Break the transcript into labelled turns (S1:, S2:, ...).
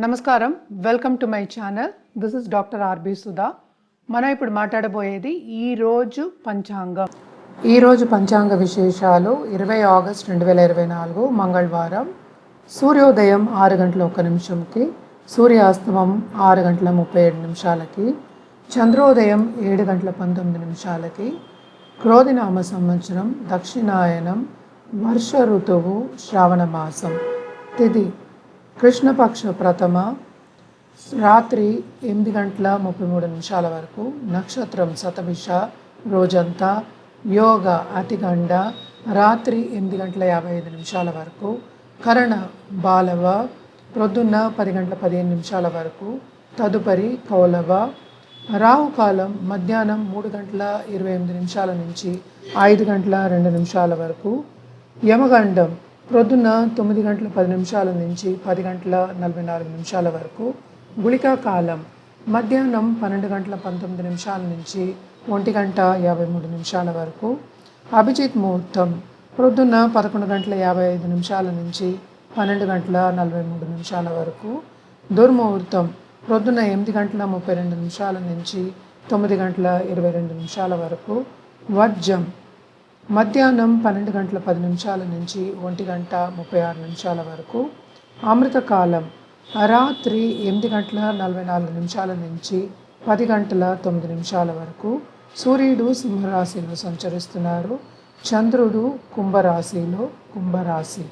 S1: నమస్కారం, welcome to my channel. This is doctor R B Sudha. మనం ఇప్పుడు మాట్లాడబోయేది ఈరోజు పంచాంగం. ఈరోజు పంచాంగ విశేషాలు 20 ఆగస్ట్ 2024 మంగళవారం. సూర్యోదయం 6 గంటల 1 నిమిషంకి, సూర్యాస్తమం 6 గంటల 37 నిమిషాలకి, చంద్రోదయం 7 గంటల 19 నిమిషాలకి, క్రోధినామ సంవత్సరం, దక్షిణాయనం, వర్ష ఋతువు, శ్రావణ మాసం. తిథి కృష్ణపక్ష ప్రథమ, రాత్రి 8 గంటల 33 నిమిషాల వరకు. నక్షత్రం శతభిష, రోజంతా. యోగ అతిగండ, రాత్రి 8 గంటల 55 నిమిషాల వరకు. కరణ బాలవ, ప్రొద్దున్న 10 గంటల 15 నిమిషాల వరకు. తదుపరి కౌలవ. రాహుకాలం మధ్యాహ్నం 3 గంటల 28 నిమిషాల నుంచి 5 గంటల 2 నిమిషాల వరకు. యమగండం ప్రొద్దున 9 గంటల 10 నిమిషాల నుంచి 10 గంటల 44 నిమిషాల వరకు. గుళికా కాలం మధ్యాహ్నం 12 గంటల 19 నిమిషాల నుంచి 1 గంట 53 నిమిషాల వరకు. అభిజిత్ ముహూర్తం ప్రొద్దున 11 గంటల 55 నిమిషాల నుంచి 12 గంటల 43 నిమిషాల వరకు. దుర్ముహూర్తం ప్రొద్దున 8 గంటల 32 నిమిషాల నుంచి 9 గంటల 22 నిమిషాల వరకు. వర్జం మధ్యాహ్నం 12 గంటల 10 నిమిషాల నుంచి 1 గంట 36 నిమిషాల వరకు. అమృతకాలం రాత్రి 8 గంటల 44 నిమిషాల నుంచి 10 గంటల 9 నిమిషాల వరకు. సూర్యుడు సింహరాశిలో సంచరిస్తున్నారు. చంద్రుడు కుంభరాశిలో. కుంభరాశి